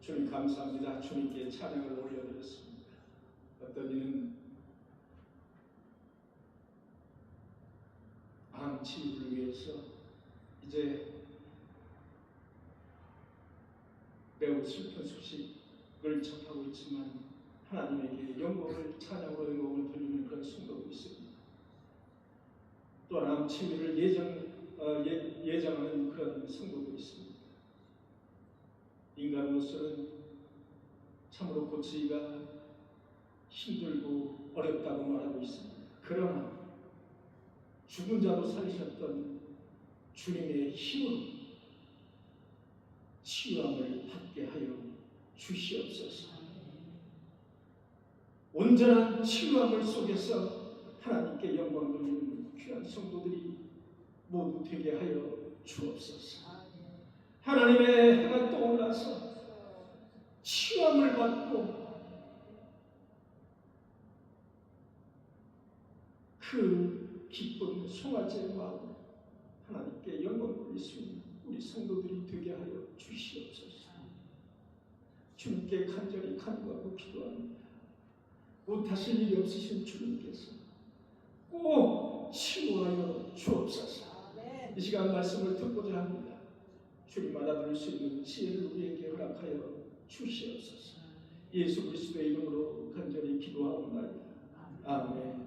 주님 감사합니다. 주님께 찬양을 올려드렸습니다. 어떤 이는 암 치유를 위해서 이제 매우 슬픈 소식을 접하고 있지만 하나님에게 영광을 찬양으로 영광을 돌리는 그런 성도도 있습니다. 또한 암 치유를 예정하는 그런 성도도 있습니다. 인간으로서는 참으로 고치기가 힘들고 어렵다고 말하고 있습니다. 그러나 죽은 자도 살리셨던 주님의 힘으로 치유함을 받게 하여 주시옵소서. 온전한 치유함을 속에서 하나님께 영광 돌리는 귀한 성도들이 모두 되게 하여 주옵소서. 하나님의 해가 떠올라서 치유함을 받고 그 기쁜 송아지의 마음으로 하나님께 영광 돌릴 수 있는 우리 성도들이 되게 하여 주시옵소서. 주님께 간절히 간구하고 기도합니다. 못하실 일이 없으신 주님께서 꼭 치유하여 주옵소서. 이 시간 말씀을 듣고자 합니다. 주님 알아들을 수 있는 지혜를 우리에게 허락하여 주시옵소서. 예수 그리스도의 이름으로 간절히 기도하옵나이다. 아멘.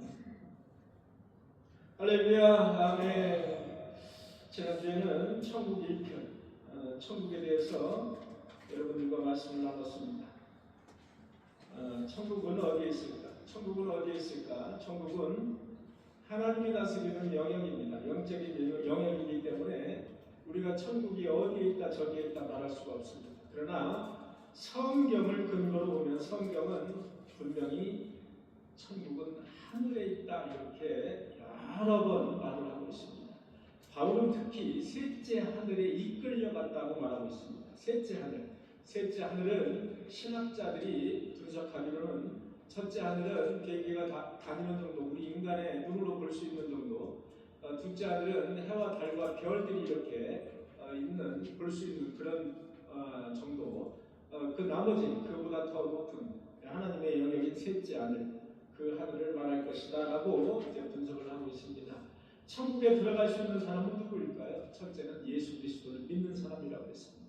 할렐루야. 아멘. 지난주에는 천국 1편, 천국에 대해서 여러분들과 말씀을 나눴습니다. 천국은 어디에 있을까? 천국은 어디에 있을까? 천국은 하나님이 다스리는 영역입니다. 영적인 영역이기 때문에 우리가 천국이 어디에 있다 저기에 있다 말할 수가 없습니다. 그러나 성경을 근거로 보면 성경은 분명히 천국은 하늘에 있다 이렇게 여러 번 말을 하고 있습니다. 바울은 특히 셋째 하늘에 이끌려갔다고 말하고 있습니다. 셋째 하늘. 셋째 하늘은 신학자들이 분석하기로는 첫째 하늘은 비행기가 다니는 정도, 우리 인간의 눈으로 볼 수 있는 정도, 둘째 하늘은 해와 달과 별들이 이렇게 볼 수 있는 그런 정도, 그 나머지 그보다 더 높은 하나님의 영역인 셋째 하늘, 그 하늘을 말할 것이다 라고 이제 분석을 하고 있습니다. 천국에 들어갈 수 있는 사람은 누구일까요? 첫째는 예수 그리스도를 믿는 사람이라고 했습니다.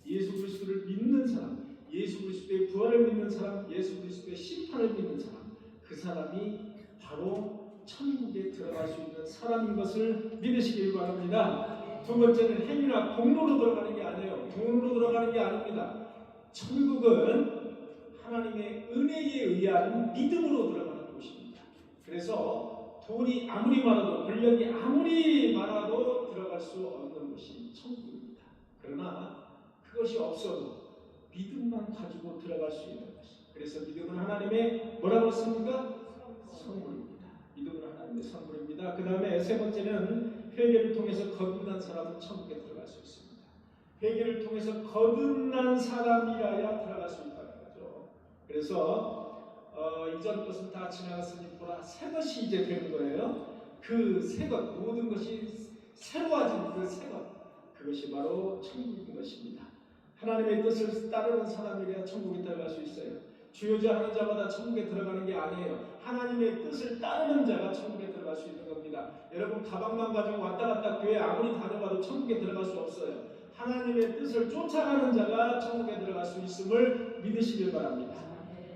예수 그리스도를 믿는 사람, 예수 그리스도의 부활을 믿는 사람, 예수 그리스도의 심판을 믿는 사람, 그 사람이 바로 천국에 들어갈 수 있는 사람인 것을 믿으시길 바랍니다. 두 번째는 행위나 공로로 들어가는 게 아니에요. 돈으로 들어가는 게 아닙니다. 천국은 하나님의 은혜에 의한 믿음으로 들어가는 곳입니다. 그래서 돈이 아무리 많아도, 권력이 아무리 많아도 들어갈 수 없는 곳이 천국입니다. 그러나 그것이 없어도 믿음만 가지고 들어갈 수 있는 것이. 그래서 믿음은 하나님의 뭐라고 했습니까? 선물입니다. 믿음은 하나님의 선물입니다. 그 다음에 세 번째는 회개를 통해서 거듭난 사람은 천국에 들어갈 수 있습니다. 회개를 통해서 거듭난 사람이라야 들어갈 수 있다는 거죠. 그래서 이전 것은 다 지나갔으니 보라 새 것이 이제 되는 거예요. 그 새 것, 모든 것이 새로워진 그 새 것, 그것이 바로 천국인 것입니다. 하나님의 뜻을 따르는 사람이래야 천국에 들어갈 수 있어요. 주여자하는 자마다 천국에 들어가는 게 아니에요. 하나님의 뜻을 따르는 자가 천국에 들어갈 수 있는 겁니다. 여러분 가방만 가지고 왔다 갔다 교회 아무리 다녀봐도 천국에 들어갈 수 없어요. 하나님의 뜻을 쫓아가는 자가 천국에 들어갈 수 있음을 믿으시길 바랍니다.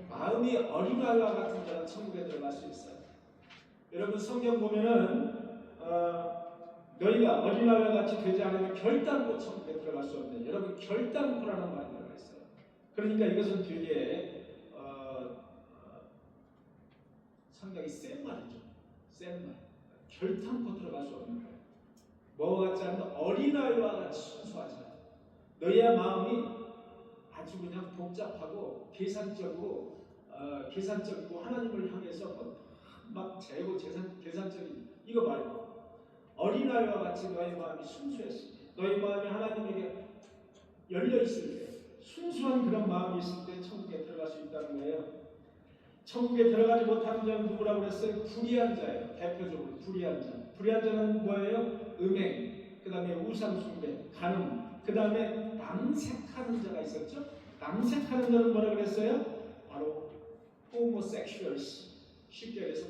마음이 어린아이와 같은 자는 천국에 들어갈 수 있어요. 여러분 성경 보면은 너희가 어린아이와 같이 되지 않으면 결단코 천국에 들어갈 수 없는, 여러분 결단코라는 말이 들어가 있어요. 그러니까 이것은 되게 상당히 센 말이죠. 센 말. 결단코 들어갈 수 없는 거예요. 뭐와 같지 않은 어린아이와 같이 순수하지 않아요. 너희의 마음이 아주 그냥 복잡하고 계산적이고 하나님을 향해서 막 계산적인 이거 말고 어린아이와 같이 너희 마음이 순수했을 때, 너희 마음이 하나님에게 열려있을 때, 순수한 그런 마음이 있을 때 천국에 들어갈 수 있다는 거예요. 천국에 들어가지 못하는 자는 누구라고 그랬어요? 불의한 자예요. 대표적으로 불의한 자. 불의한 자는 뭐예요? 음행, 그 다음에 우상숭배, 간음, 그 다음에 남색하는 자가 있었죠? 남색하는 자는 뭐라 그랬어요? 바로 homosexuals. 쉽게 말해서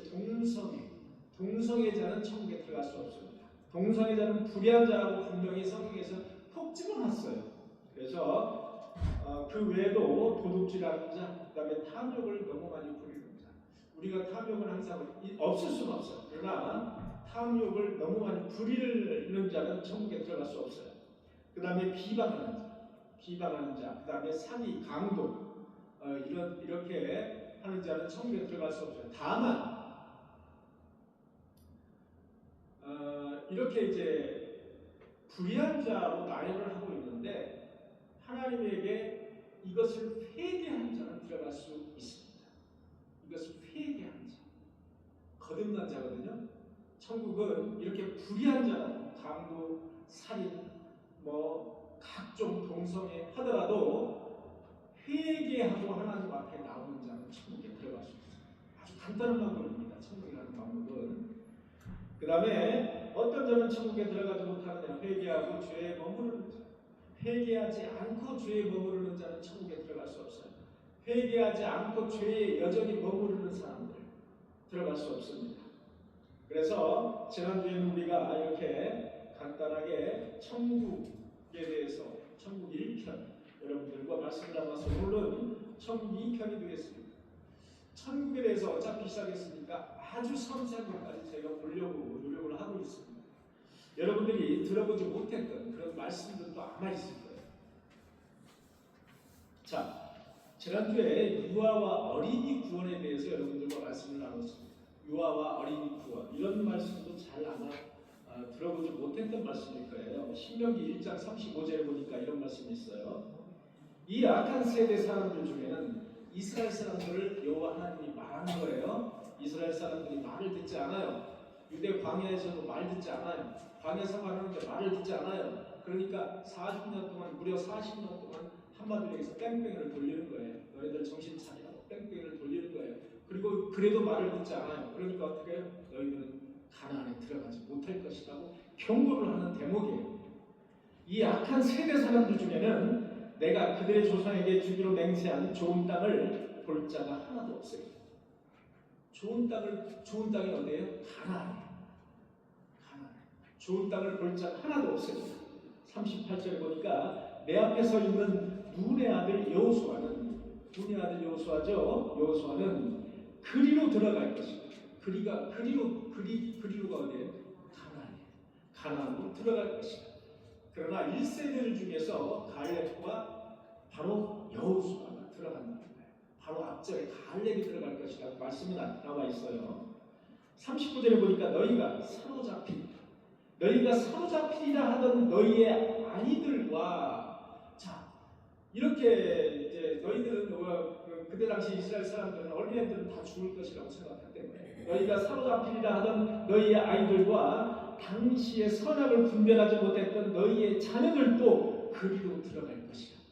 동성애자는 천국에 들어갈 수 없습니다. 동성애자는 불의한 자라고 분명히 성경에서 콕 집어놨어요. 그래서 그 외에도 도둑질하는 자, 그다음에 탐욕을 너무 많이 부리는 자. 우리가 탐욕을 항상 없을 수는 없어요. 그러나 탐욕을 너무 많이 부리는 자는 천국에 들어갈 수 없어요. 그 다음에 비방하는 자, 그 다음에 사기, 강도, 이렇게 하는 자는 천국에 들어갈 수 없어요. 다만 이렇게 이제 불의한 자로 나열을 하고 있는데 하나님에게 이것을 회개한 자는 들어갈 수 있습니다. 이것을 회개한 자, 거듭난 자거든요. 천국은 이렇게 불의한 자, 강도, 살인, 각종 동성애 하더라도 회개하고 하나님 앞에 나오는 자는 천국에 들어갈 수 있어요. 아주 간단한 방법입니다. 천국이라는 방법은. 그 다음에 어떤 자는 천국에 들어가지 못하느냐? 회개하고 죄에 머무르는 자. 회개하지 않고 죄에 머무르는 자는 천국에 들어갈 수 없어요. 회개하지 않고 죄에 여전히 머무르는 사람들 들어갈 수 없습니다. 그래서 지난주에는 우리가 이렇게 간단하게 천국에 대해서 천국 1편 여러분들과 말씀을 나눠서 오늘은 천국 2편이 되겠습니다. 천국에 대해서 어차피 시작했으니까 아주 섬세한 것까지 제가 보려고 노력을 하고 있습니다. 여러분들이 들어보지 못했던 그런 말씀들도 아마 있을 거예요. 자, 지난주에 유아와 어린이 구원에 대해서 여러분들과 말씀을 나눴습니다. 유아와 어린이 구원, 이런 말씀도 잘 아마 들어보지 못했던 말씀일 거예요. 신명기 1장 35절에 보니까 이런 말씀이 있어요. 이 악한 세대 사람들 중에는 이스라엘 사람들을 여호와 하나님이 말하는 거예요. 이스라엘 사람들이 말을 듣지 않아요. 유대 광야에서도 말 듣지 않아요. 광야 생활하는데 말을 듣지 않아요. 그러니까 40년 동안, 무려 40년 동안 한마디로 얘기해서 뺑뺑이를 돌리는 거예요. 너희들 정신 차리라고 뺑뺑이를 돌리는 거예요. 그리고 그래도 말을 듣지 않아요. 그러니까 어떻게 해요? 너희들은 가나안에 들어가지 못할 것이라고 경고를 하는 대목이에요. 이 악한 세대 사람들 중에는 내가 그들의 조상에게 주기로 맹세한 좋은 땅을 볼 자가 하나도 없어요. 좋은 땅이 어디예요? 가나안이에요. 좋은 땅을 볼 자가 하나도 없습니다. 38절에 보니까 내 앞에 서 있는 눈의 아들 여호수아는, 눈의 아들 여호수아죠. 여호수아는 그리로 들어갈 것입니다. 그리로가 어디예요? 가나안이에요. 가나안으로 들어갈 것이다. 그러나 1세대들 중에서 갈렙과 바로 여호수아가 들어간다는 거예요. 바로 앞절에 갈렙이 들어갈 것이라고 말씀이 나와 있어요. 39절에 보니까 너희가 사로잡히리라 하던 너희의 아이들과, 자, 이렇게 이제 너희들은 그때 당시 이스라엘 사람들은 어린애들은 다 죽을 것이라고 생각했던 거예요. 너희가 사로잡히리라 하던 너희의 아이들과 당시에 선악을 분별하지 못했던 너희의 자녀들도 그리로 들어갈 것이다.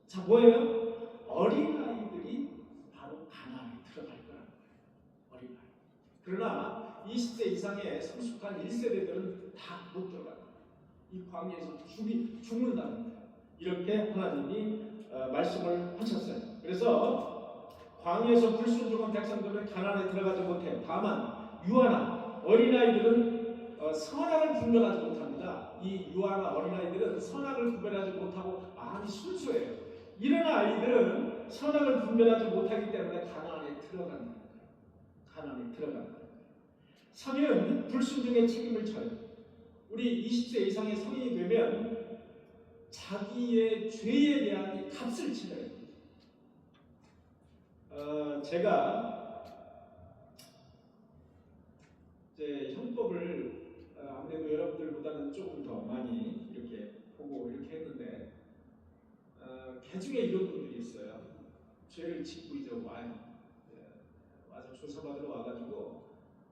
자, 뭐예요? 어린아이들이 바로 가나안에 들어갈 거라는 거예요. 어린아이. 그러나 20세 이상의 성숙한 1세대들은 다 못 들어갈 거예요. 이 광야에서 죽는다는 거예요. 이렇게 하나님이 말씀을 하셨어요. 그래서 광야에서 불순종한 백성들은 가나안에 들어가지 못해요. 다만 유아나 어린아이들은 선악을 분별하지 못합니다. 이 유아나 어린아이들은 선악을 분별하지 못하고 마음이 순수해요. 이런 아이들은 선악을 분별하지 못하기 때문에 가나안에 들어간다는 거예요. 가나안에 들어간다는 거예요. 성인은 불순종의 책임을 져요. 우리 20세 이상의 성인이 되면 자기의 죄에 대한 값을 치러야 됩니다. 제가 이제 형법을 아무래도 여러분들보다는 조금 더 많이 이렇게 보고 이렇게 했는데 개중에 이런 분들이 있어요. 죄를 짓고 이제 와요. 와서 조사받으러 와가지고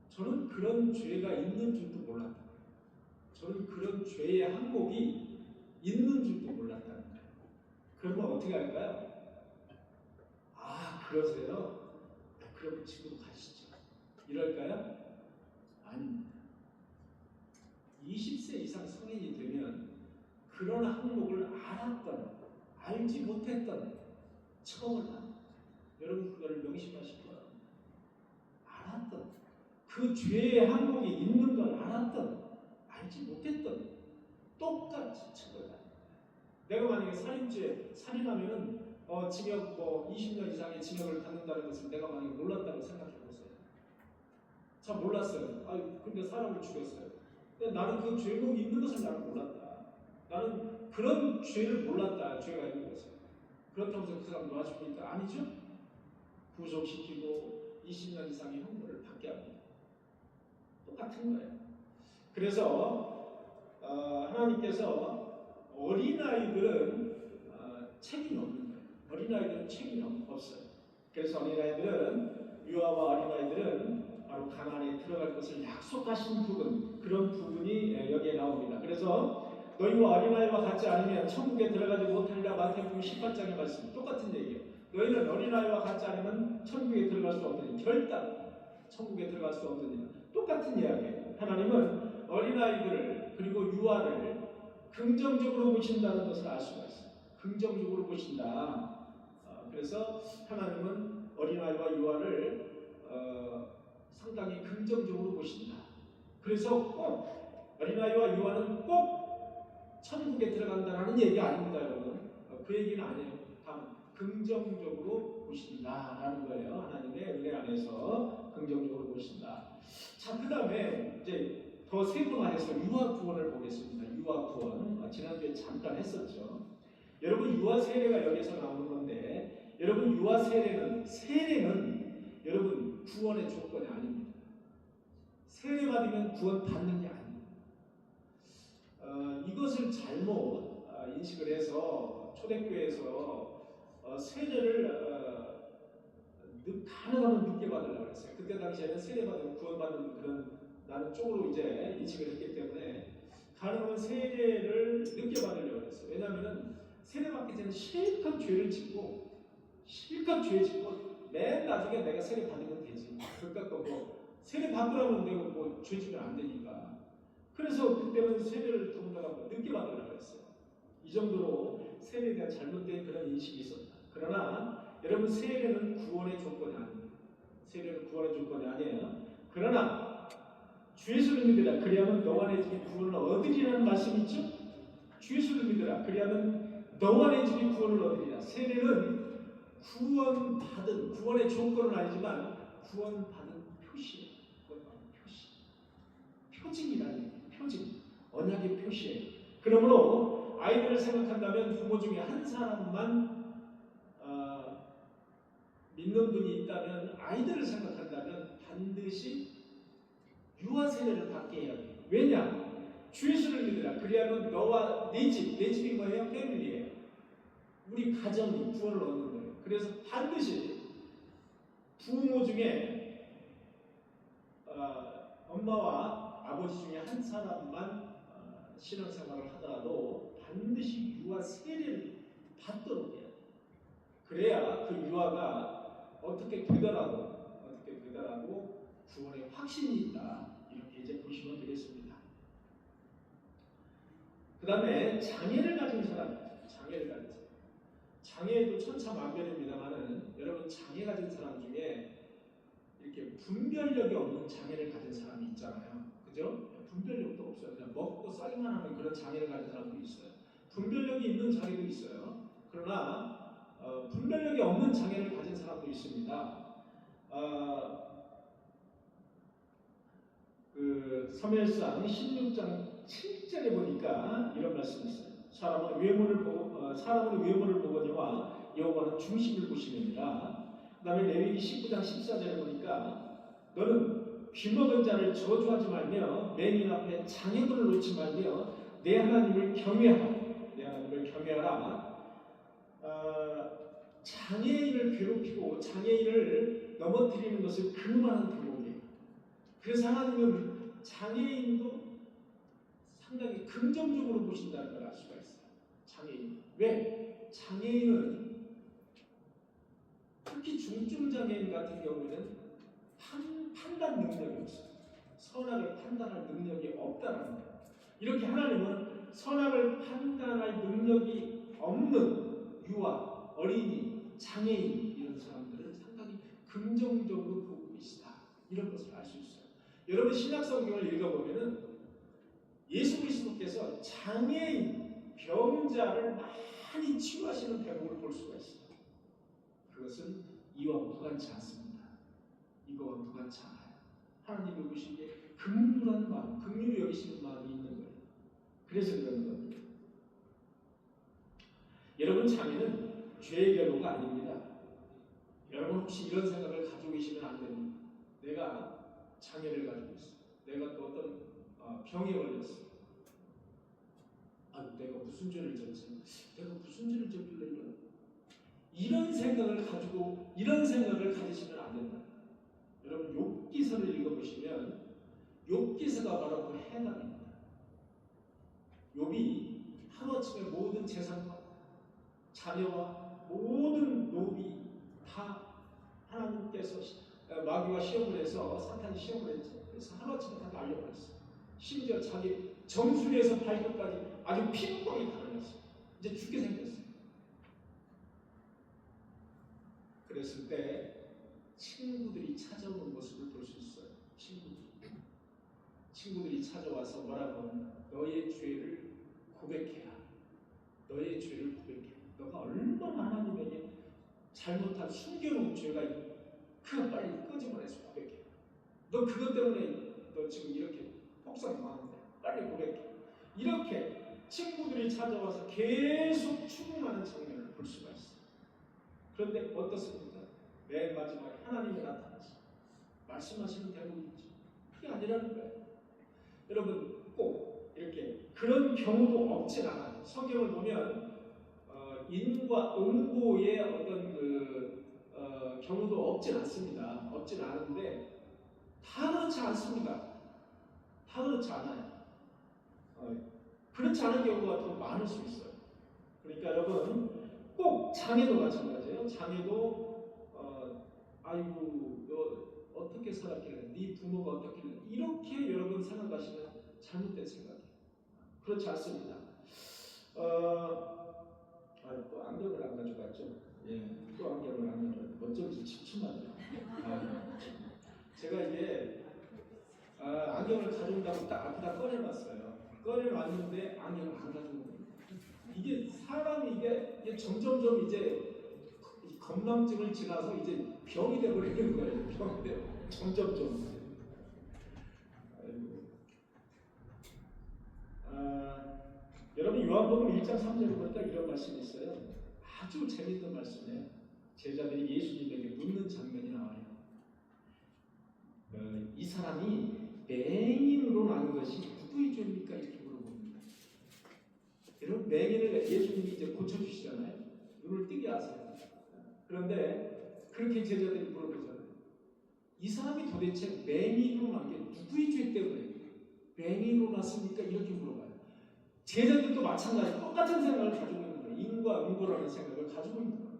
저는 그런 죄가 있는 줄도 몰랐다. 저는 그런 죄의 항목이 있는 줄도 몰랐다는 거예요. 그러면 어떻게 할까요? 아, 그러세요? 그럼 지금 가시죠. 이럴까요? 아닙니다. 20세 이상 성인이 되면 그런 항목을 알았던, 알지 못했던 처벌을 합니다. 여러분 그거를 명심하실 거예요. 알았던 그 죄의 항목이 있는 걸 알았던 알지 못했던 똑같이 처벌을 합니다. 내가 만약에 살인하면은 징역 20년 이상의 징역을 받는다는 것을 내가 만약에 몰랐다고 생각해 보세요. 참 몰랐어요. 근데 사람을 죽였어요. 근데 나는 그 죄목이 있는 것을 나는 몰랐다. 나는 그런 죄를 몰랐다. 죄가 있는 것을. 그렇다고 해서 그 사람 놔줍니까? 아니죠. 구속시키고 20년 이상의 형벌을 받게 합니다. 똑같은 거예요. 그래서 하나님께서 어린아이들은 책임이 없는 거예요. 어린아이들은 책임이 없어요. 그래서 어린아이들은 유아와 어린아이들은 바로 가나안에 들어갈 것을 약속하신 부분, 그런 부분이 여기에 나옵니다. 그래서 너희와 어린아이와 같지 않으면 천국에 들어가지 못하리라. 마태복음 18장의 말씀 똑같은 얘기예요. 너희는 어린아이와 같지 않으면 천국에 들어갈 수 없느니 결단 천국에 들어갈 수 없느니 똑같은 이야기예요. 하나님은 어린아이들을 그리고 유아를 긍정적으로 보신다는 것을 알 수가 있어요. 긍정적으로 보신다. 그래서 하나님은 어린아이와 유아를 상당히 긍정적으로 보신다. 그래서 꼭 어린아이와 유아는 꼭 천국에 들어간다는 얘기 아닙니다, 여러분. 그 얘기는 아니에요. 다만 긍정적으로 보신다라는 거예요. 하나님의 은혜 안에서 긍정적으로 보신다. 자, 그 다음에 이제 더 세분화해서 유아 구원을 보겠습니다. 유아 구원. 지난주에 잠깐 했었죠. 여러분 유아 세례가 여기서 나오는 건데, 여러분 유아 세례는 여러분 구원의 조건이 아닙니다. 세례 받으면 구원 받는 게 아닙니다. 이것을 잘못 인식을 해서 초대교회에서 세례를 가능하면 늦게 받으려고 했어요. 그때 당시에는 세례 받으면 구원받는 그런 나는 쪽으로 이제 인식을 했기 때문에 가능하면 세례를 늦게 받으려고 했어요. 왜냐하면 세례 받기 전에 실컷 죄를 짓고 맨 나중에 내가 세례 받으면 되지. 그러니까 세례 받으라면 내가 죄 지면 안 되니까. 그래서 그때는 세례를 더군다나 늦게 받으려고 했어요. 이 정도로 세례에 대한 잘못된 그런 인식이 있었다. 그러나 여러분 세례는 구원의 조건이 아닙니다. 세례는 구원의 조건이 아니에요. 그러나 주 예수를 믿으라 그리하면 너와 내 집이 구원을 얻으리라는 말씀이 있죠. 주 예수를 믿으라 그리하면 너와 내 집이 구원을 얻으리라. 세례는 구원의 조건은 아니지만 구원받은 표시예요. 표징이라는 얘기예요. 표징, 언약의 표시예요. 그러므로 아이들을 생각한다면 부모 중에 한 사람만 믿는 분이 있다면, 아이들을 생각한다면 반드시 유아 세례를 받게 해야 돼요. 왜냐? 주 예수를 믿으라 그리하면 너와 내 집이 뭐예요? 패밀리예요. 우리 가정이 구원을 얻는 거예요. 그래서 반드시 부모 중에 엄마와 아버지 중에 한 사람만 신앙생활을 하더라도 반드시 유아 세례를 받도록 해야 돼요. 그래야 그 유아가 어떻게 되더라도 구원의 확신이 있다. 이렇게 이제 보시면 되겠습니다. 그 다음에 장애를 가진 사람. 장애도 천차만별입니다만은 여러분 장애 가진 사람 중에 이렇게 분별력이 없는 장애를 가진 사람이 있잖아요. 그죠? 분별력도 없어요. 그냥 먹고 싸기만 하는 그런 장애를 가진 사람도 있어요. 분별력이 있는 장애도 있어요. 그러나 분별력이 없는 장애를 가진 사람도 있습니다. 그 사무엘상 16장 7절에 보니까 이런 말씀이 있어요. 사람은 외모를 보거니와 여호와는 중심을 보시느니라. 그 다음에 레위기 19장 14절에 보니까 너는 귀먹은 자를 저주하지 말며 맹인 앞에 장애물을 놓지 말며 내 하나님을 경외하라. 장애인을 괴롭히고 장애인을 넘어뜨리는 것을 금하는 대목이에요. 그래서 하나님은 장애인도 상당히 긍정적으로 보신다는 걸 알 수가 있어요. 장애인. 왜? 장애인은 특히 중증 장애인 같은 경우에는 판단 능력이 없어요. 선악을 판단할 능력이 없다는 거예요. 이렇게 하나님은 선악을 판단할 능력이 없는 유아, 어린이, 장애인 이런 사람들을 상당히 긍정적으로 보고 계시다. 이런 것을 알 수 있어요. 여러분 신약 성경을 읽어보면은 예수 그리스도께서 장애인, 병자를 많이 치유하시는 대목을 볼 수가 있어요. 그것은 이와 무관치 않습니다. 이거와 무관치 않아요. 하나님이 보시기에 긍휼한 마음, 긍휼히 여기시는 마음이 있는 거예요. 그래서 그런 겁니다. 여러분 장애는 죄의 결로가 아닙니다. 여러분 혹시 이런 생각을 가지고 계시면 안 됩니다. 내가 장애를 가지고 있어. 내가 또 어떤 병에 걸렸어. 내가 무슨 죄를 졌지? 내가 무슨 죄를 졌길래 이런 생각을 가지시면 안 된다. 여러분 욥기서를 읽어보시면 욥기서가 바로 그 해답입니다. 욥이 하루아침에 모든 재산과 자녀와 모든 노비 다 하나님께서 마귀가 시험을 해서 사탄이 시험을 했죠. 그래서 하루아침에 다 날려버렸어요. 심지어 자기 정수리에서 발끝까지 아주 피부광이 다 날렸어요. 이제 죽게 생겼어요. 그랬을 때 친구들이 찾아오는 모습을 볼 수 있어요. 친구들이 찾아와서 뭐라고 하면 너의 죄를 고백해라. 너의 죄를 고백해. 너가 얼마나 하나님에게 잘못한 숨겨놓은 죄가 있고 그거 빨리 끄집어내서 고백해. 너 그것 때문에 너 지금 이렇게 폭삭하는데 빨리 고백해. 이렇게 친구들이 찾아와서 계속 추궁하는 장면을 볼 수가 있어요. 그런데 어떻습니까? 맨 마지막에 하나님이 나타나서 말씀하시는 대목이 있죠. 그게 아니라는 거예요. 여러분 꼭 이렇게 그런 경우도 없진 않아요. 성경을 보면 인과 응보의 어떤 경우도 없진 않습니다. 없진 않은데 다 그렇지 않습니다. 다 그렇지 않아요. 그렇지 않은 경우가 더 많을 수 있어요. 그러니까 여러분 꼭 장애도 마찬가지예요. 장애도 아이고 너 어떻게 살았길래 네 부모가 어떻길래 이렇게 여러분 생각하시면 잘못된 생각이에요. 그렇지 않습니다. 또 안경을 안 가져갔죠. 예, 또 안경을 안 가져갔죠. 어쩐지 침침하네요. 제가 이게 안경을 가져온다고 딱 앞에다 꺼내놨어요. 꺼내놨는데 안경을 안 가져온 거예요. 이게 사람이 이게 점점점 이제 건망증을 지나서 이제 병이 되어버리는 거예요. 병이 되어 점점점. 여러분 요한복음 1장 3절에 보니까 이런 말씀이 있어요. 아주 재밌는 말씀이에요. 제자들이 예수님에게 묻는 장면이 나와요. 이 사람이 맹인으로 나는 것이 누구의 죄입니까? 이렇게 물어봅니다. 여러분 맹인을 예수님이 이제 고쳐주시잖아요. 눈을 뜨게 하세요. 그런데 그렇게 제자들이 물어보잖아요. 이 사람이 도대체 맹인으로 난 게 누구의 죄 때문에 맹인으로 났습니까? 이렇게 물어봐요. 제자들도 마찬가지 똑같은 생각을 가지고 있는 거예요. 인과 응보라는 생각을 가지고 있는 거예요.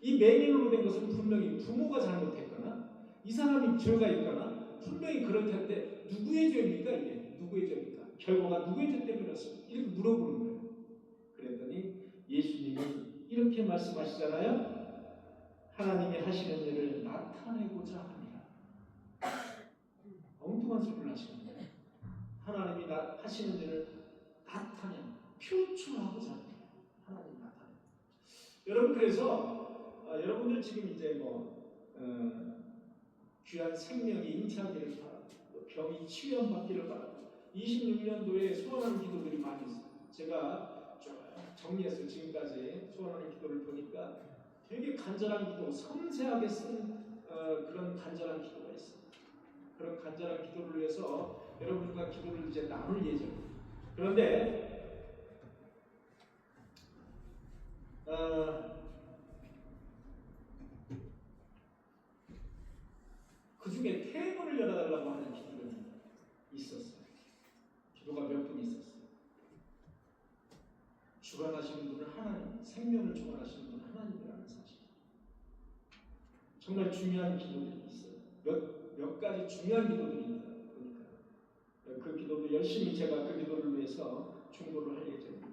이 맹인으로 된 것은 분명히 부모가 잘못했거나 이 사람이 죄가 있거나 분명히 그럴 텐데 누구의 죄입니까? 이게 누구의 죄입니까? 결과가 누구의 죄 때문이었습니까? 이렇게 물어보는 거예요. 그랬더니 예수님이 이렇게 말씀하시잖아요. 하나님이 하시는 일을 나타내고자 합니다. 엉뚱한 소리를 하시는 거예요. 하나님이 하시는 일을 나타내, 표출하고자 합니다. 하나님 나타내. 여러분 그래서 여러분들 지금 이제 귀한 생명이 잉태하기를 바랍니다. 병이 치유받기를 바랍니다. 26년도에 소원하는 기도들이 많이 있어요. 제가 쭉 정리해서 지금까지 소원하는 기도를 보니까 되게 간절한 기도, 섬세하게 쓴 그런 간절한 기도가 있어요. 그런 간절한 기도를 위해서 여러분과 기도를 이제 나눌 예정입니다. 그런데 그 중에 태문을 열어달라고 하는 기도가 있었어요. 기도가 몇 분 있었어요. 주관하시는 분은 하나님, 생명을 주관하시는 분은 하나님이라는 사실. 정말 중요한 기도들이 있어요. 몇 가지 중요한 기도들이 있다 보니까 그 기도도 열심히 제가 그 기도를 위해서 중보를 할 예정입니다.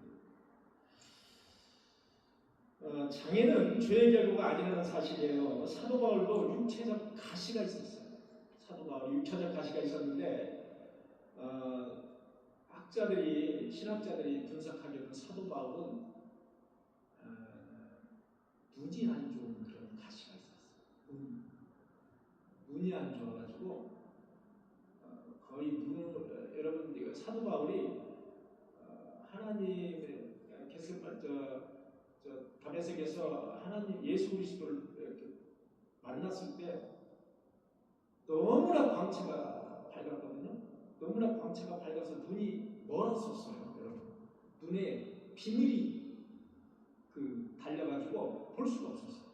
장애는 죄의 결과가 아니라는 사실이에요. 사도 바울도 육체적 가시가 있었어요. 사도 바울이 육체적 가시가 있었는데 신학자들이 분석하기로는 사도 바울은 눈이 안 좋은 그런 가시가 있었어요. 눈이 안 좋아가지고 거의 여러분 사도 바울이 하나님의 다메섹에서 하나님 예수 그리스도를 이렇게 만났을 때 너무나 광채가 밝았거든요. 너무나 광채가 밝아서 눈이 멀었었어요. 여러분 눈에 비늘이 달려가지고 볼 수가 없었어요.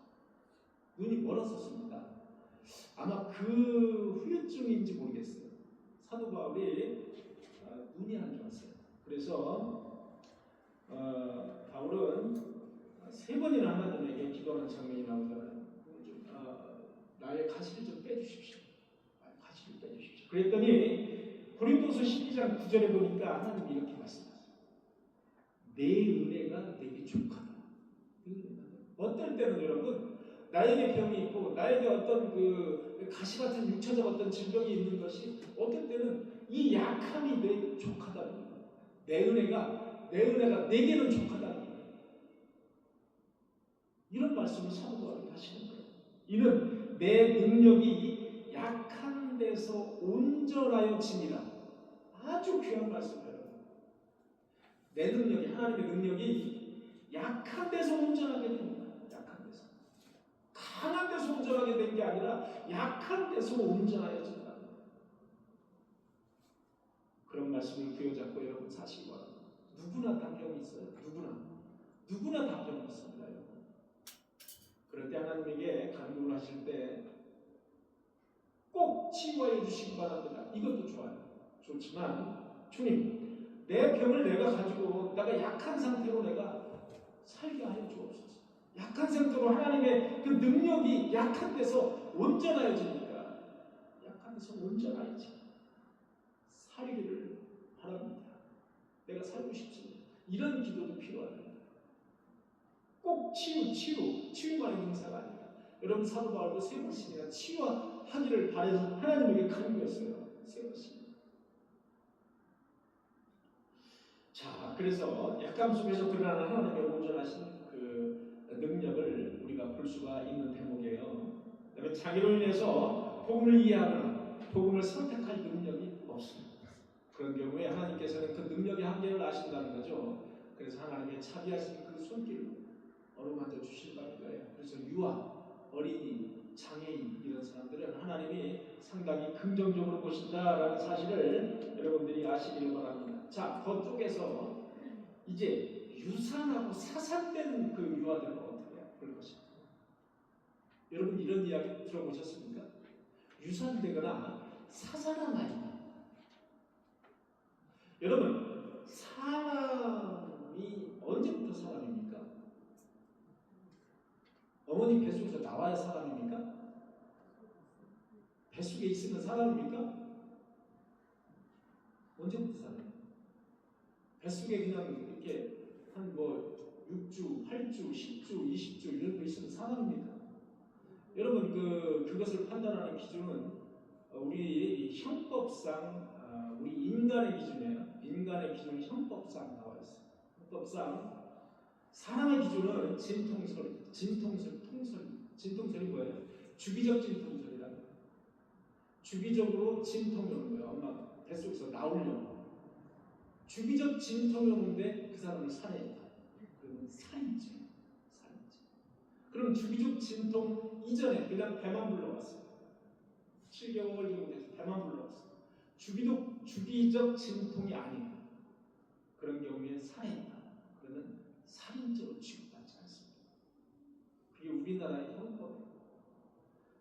눈이 멀었었습니다. 아마 그 후유증인지 모르겠어요. 사도 바울이 눈이 안 좋았어요. 그래서 바울은 3번이나 하나님에게 기도하는 장면이 나오잖아요. 나의 가시를 좀 빼주십시오. 가시를 빼주십시오. 그랬더니 고린도서 12장 9절에 보니까 하나님이 이렇게 말씀하세요. 내 은혜가 내게 족하다. 어떨 때는 여러분 나에게 병이 있고 나에게 어떤 가시 같은 육체적 어떤 질병이 있는 것이 어떨 때는 이 약함이 내게 족하다는 거예요. 내 은혜가 내게는 족하다는 거예요. 이런 말씀을 사도 바울이 하시는 거예요. 이는 내 능력이 약한 데서 온전하여 짐이라. 아주 귀한 말씀이에요. 내 능력이 하나님의 능력이 약한 데서 온전하게 됩니다. 약한 데서. 강한 데서 온전하게 된 게 아니라 약한 데서 온전하여진다. 그런 말씀을 부여잡고 여러분 사시기 바랍니다. 누구나 다 병이 있어요. 누구나 다 병이 있습니다. 여러분. 그럴 때 하나님에게 간구를 하실 때 꼭 치유해 주시기 바랍니다. 이것도 좋지만 주님 내 병을 내가 가지고 내가 약한 상태로 내가 살게 하여 주옵소서. 약한 상태로 하나님의 그 능력이 약한 데서 온전하여지니까 약한 데서 온전하여지 살기를 바랍니다. 내가 살고 싶습니다. 이런 기도도 필요합니다. 꼭 치유만의 능사가 아니라 여러분 사도 바울도 3번씩이나 치유하기를 바라서 하나님에게 간구했어요. 3번씩. 자, 그래서 약함 속에서 드러나는 하나님의 온전하신 그 능력을 우리가 볼 수가 있는 대목이에요. 그다음에 자기로 인해서 복음을 이해하거나 복음을 선택할 능력이 없습니다. 그런 경우에 하나님께서는 그 능력의 한계를 아신다는 거죠. 그래서 하나님의 차비하신 그 손길로 어루만져 주신다는 거예요. 그래서 유아, 어린이, 장애인 이런 사람들은 하나님이 상당히 긍정적으로 보신다라는 사실을 여러분들이 아시기를 바랍니다. 자, 그쪽에서 이제 유산하고 사산된 그 유아들은 어떻게 볼 것인가? 여러분 이런 이야기 들어보셨습니까? 유산되거나 사산한 아이다. 여러분 사람이 언제부터 사람입니까? 어머니 뱃속에서 나와야 사람입니까? 뱃속에 있으면 사람입니까? 언제부터 사람입니까? 뱃속에 그냥 이렇게 한 6주, 8주, 10주, 20주 이런 거 있으면 사람입니까? 여러분 그것을 판단하는 기준은 우리 형법상 우리 인간의 기준이에요. 인간의 기준은 형법상 나와 있어요. 형법상 사람의 기준은 진통설이 뭐예요? 주기적 진통설이라는 거예요. 주기적으로 진통이 오는 거예요. 엄마 뱃속에서 나오려고. 주기적 진통이 오는데 그 사람을 살해했다. 그러면 살인죄. 그럼 주기적 진통 이전에 그냥 배만 불러왔어요. 7개월 정도 돼서 배만 불러왔어요. 주기적 진통이 아니고 그런 경우에 살해했다. 그러면 살인죄로 취급받지 않습니다. 그게 우리나라의 형법이에요.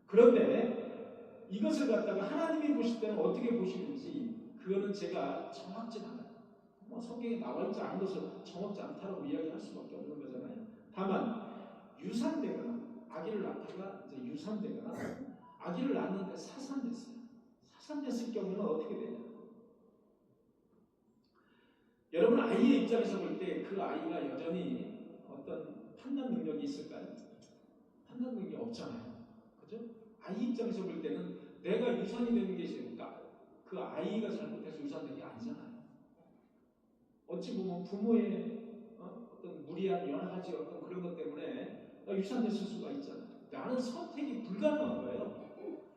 그런데 이것을 갖다가 하나님이 보실 때는 어떻게 보시는지 그거는 제가 정확지 않아요. 성경에 나와 있지 않은 것을 정확지 않다고 이야기할 수밖에 없는 거잖아요. 다만 유산되거나 아기를 낳다가 이제 유산되거나 아기를 낳는데 사산됐어요. 사산됐을 경우는 어떻게 되냐? 여러분 아이의 입장에서 볼 때 그 아이가 여전히 어떤 판단 능력이 있을까요? 판단 능력이 없잖아요. 그죠? 아이 입장에서 볼 때는 내가 유산이 되는 게 있으니까 그 아이가 잘못해서 유산된 게 아니잖아요. 어찌 보면 부모의 어떤 무리한 여러 가지 어떤 그런 것 때문에 유산됐을 수가 있잖아요. 나는 선택이 불가능한 거예요.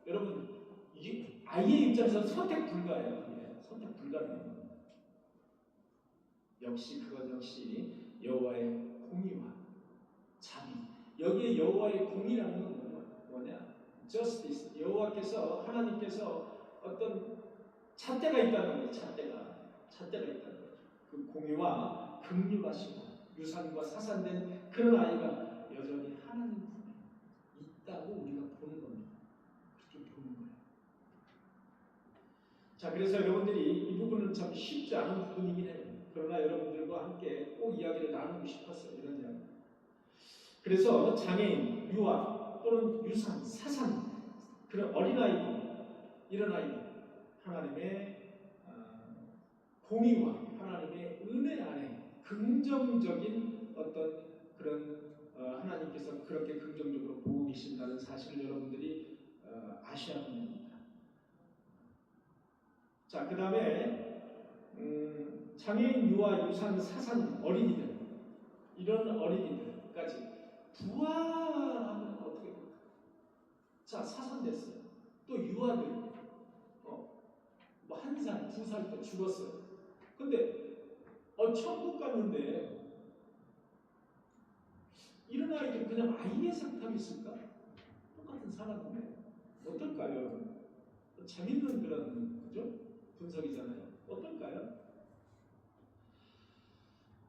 여러분, 이게 아이의 입장에서 선택 불가해요. 예, 선택 불가능해요. 역시 그건 역시 여호와의 공의와 자비. 여기에 여호와의 공의라는 건 뭐냐? justice. 여호와께서 하나님께서 어떤 잣대가 있다는 거예요. 잣대가 있다는 거예요. 그 공의와 긍휼하시고 유산과 사산된 그런 아이가 여전히 하나님 품에 있다고 우리가 보는 겁니다. 그렇게 보는 거예요. 자, 그래서 여러분들이 이 부분은 참 쉽지 않은 부분이긴 해요. 그러나 여러분들과 함께 꼭 이야기를 나누고 싶었어요. 이런 이야기. 그래서 장애인, 유아 또는 유산, 사산 그런 어린아이들, 이런 아이들 하나님의 공의와 하나님의 은혜 안에 긍정적인 어떤 그런 하나님께서 그렇게 긍정적으로 보고 계신다는 사실을 여러분들이 아셔야 합니다. 자, 그 다음에 장애인, 유아, 유산, 사산 어린이들, 이런 어린이들까지 부활하면 어떻게 될까? 자, 사산됐어요. 또 유아들, 뭐 1살, 2살 때 죽었어요. 근데 천국 갔는데 이런 아이들이 그냥 아이의 상담이 있을까? 똑같은 사람인데 어떨까요, 여러분? 재밌는 그런 그죠? 분석이잖아요. 어떨까요?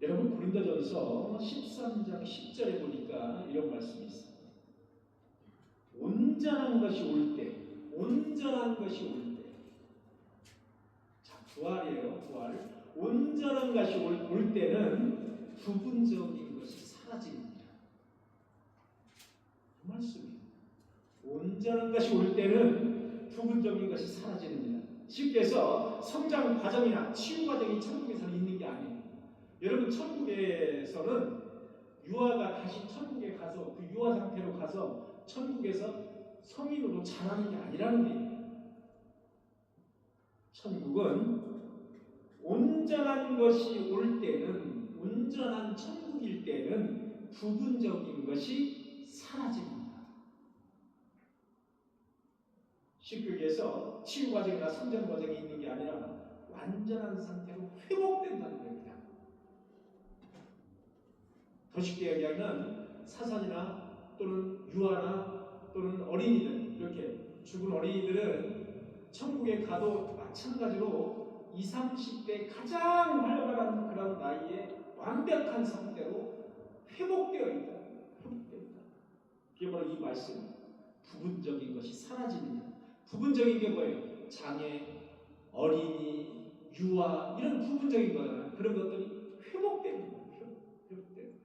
여러분, 고린도전서 13장 10절에 보니까 이런 말씀이 있어요. 온전한 것이 올 때, 온전한 것이 올 때. 자, 부활이에요, 부활. 온전한 것이 올 때는 부분적인 것이 사라집니다. 그 말씀이에요. 온전한 것이 올 때는 부분적인 것이 사라집니다. 쉽게 해서 성장 과정이나 치유 과정이 천국에서는 있는 게 아니에요. 여러분, 천국에서는 유아가 다시 천국에 가서 그 유아 상태로 가서 천국에서 성인으로 자라는 게 아니라는 얘기예요. 천국은 온전한 것이 올 때는, 온전한 천국일 때는 부분적인 것이 사라집니다. 쉽게 얘기해서 치유 과정이나 성장 과정이 있는 게 아니라 완전한 상태로 회복된다는 겁니다. 더 쉽게 얘기하면 사산이나 또는 유아나 또는 어린이들, 이렇게 죽은 어린이들은 천국에 가도 마찬가지로 20, 30대 가장 활발한 그런 나이에 완벽한 상태로 회복되어 있다. 회복되어 있다. 그게 바로 이 말씀. 부분적인 것이 사라집니다. 부분적인 게 뭐예요? 장애, 어린이, 유아, 이런 부분적인 거잖아요. 그런 것들이 회복되는 거예요. 회복되는 거예요.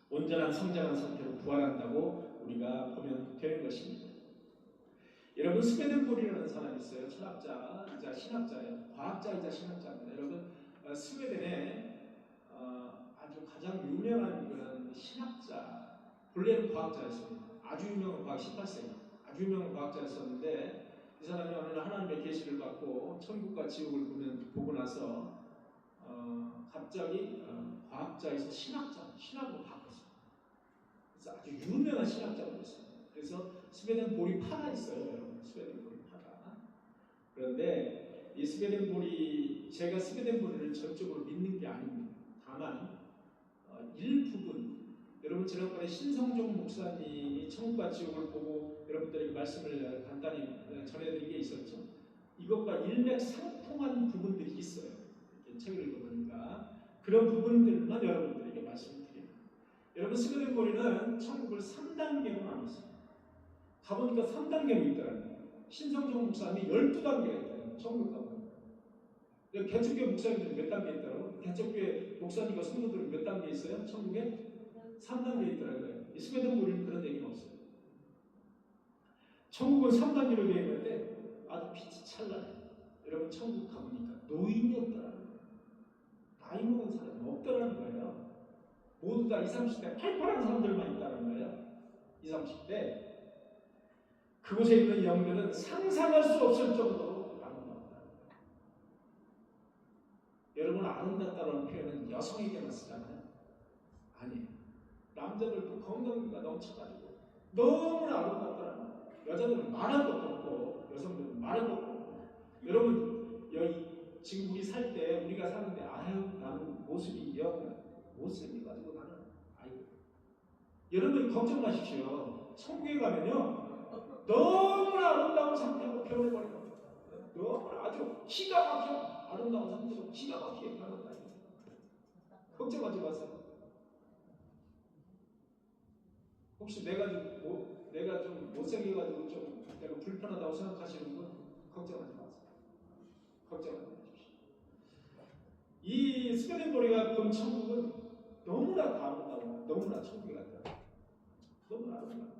온전한 성장한 상태로 부활한다고 우리가 보면 되는 것입니다. 여러분, 스웨덴볼이라는 사람이 있어요. 철학자이자 신학자예요. 과학자이자 신학자입니다. 여러분, 스웨덴에 아주 가장 유명한 그런 신학자, 본래는 과학자였습니다. 아주 유명한 과학, 18세기 아주 유명한 과학자였었는데, 이 사람이 어느 날 하나님의 계시를 받고 천국과 지옥을 보고 나서 갑자기 과학자에서 신학으로 바꿨어요. 그래서 아주 유명한 신학자가 됐어요. 그래서 스웨덴볼이 파가 있어요, 여러분. 스웨덴볼이 파가. 그런데 이 스웨덴볼이, 제가 스웨덴볼을 전적으로 믿는 게 아닙니다. 다만 일부분, 여러분 지난번에 신성종 목사님이 천국과 지옥을 보고 여러분들에게 말씀을 간단히 전해드린 게 있었죠. 이것과 일맥상통한 부분들이 있어요. 이렇게 책을 읽어보니까 그런 부분들만 여러분들에게 말씀드립니다. 여러분, 스웨덴볼이는 천국을 3단계로 나눴어요. 가보니까 3단계로 있더라고요. 신성종 목사님이 12단계가 있더라고요. 천국 가보니까. 개척교회 목사님들이 몇 단계 있더라고요. 개척교회 목사님과 성도들은 몇 단계 있어요? 천국에? 3단계 있더라고요. 이 스웨덴볼은 그런 얘기는 없어요. 천국은 3단계로 되어 있는데 아주 빛이 찬란해요. 여러분, 천국 가보니까 노인이 없더라고요. 나이 먹은 사람이 없더라는 거예요. 모두 다 20, 30대 팔팔한 사람들만 있다는 거예요. 20, 30대. 그곳에 있는 영들은 상상할 수 없을 정도로 아름답다. 여러분, 아름답다는 표현은 여성에게만 쓰잖아요. 아니에요. 남자들도 건강미가 넘쳐가지고 너무나 아름답다는 거예요. 여자들은 말할 것도 없고 여성들은 말할 것도 없고. 여러분, 여기 지금 우리 살 때 우리가 사는데 아유 나는 모습이 영 못생겨가지고 나는 아유. 여러분이 걱정 마십시오. 천국에 가면요 너무나 아름다운 상태로 변해버린 겁니다. 너무나 아주 기가 막혀 아름다운 상태로 기가 막히게 변한다. 걱정하지 마세요. 혹시 내가 좀 못생겨가지고 좀 내가 불편하다고 생각하시는 분 걱정하지 마세요. 걱정하지 마십시오. 이 스웨덴보리가 본 천국은 너무나 아름다워. 너무나 천국이 같다. 너무나 아름다워.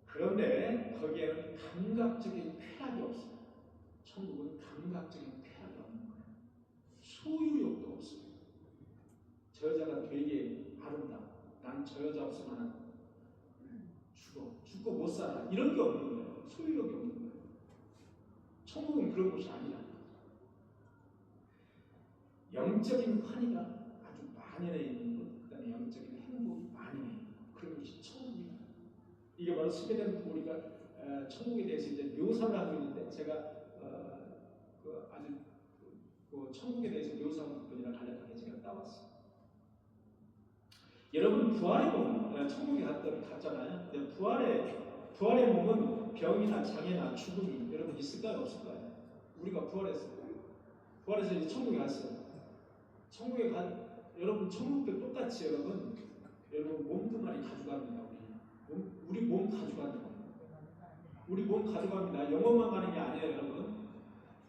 그런데 거기에는 감각적인 쾌락이 없어요. 천국은 감각적인 쾌락이 없는 거예요. 소유욕도 없어요. 저 여자가 되게 아름다워. 난 저 여자 없으면 죽고 못 살아. 이런 게 없는 거예요. 소유욕이 없는 거예요. 천국은 그런 곳이 아니라 영적인 환희가 아주 만연해 있는 곳, 그 다음에 영적인 행복이 만연해 있는 곳, 그런 곳이 천국입니다. 이게 바로 스웨덴보리가 천국에 대해서 이제 묘사를 하고 있는데 제가 아주 천국에 대해서 묘사하는 분이랑 간략하게 제가 따왔어요. 여러분, 부활의 몸, 천국에 갔잖아요. 근데 부활의 몸은 병이나 장애나 죽음이 여러분 있을까요, 없을까요? 우리가 부활해서 이제 천국에 갔어요. 여러분 천국도 똑같이 여러분 몸뚱아리 가져갑니다. 우리 몸 가져갑니다. 우리 몸 가져갑니다. 영혼만 가는 게 아니에요, 여러분.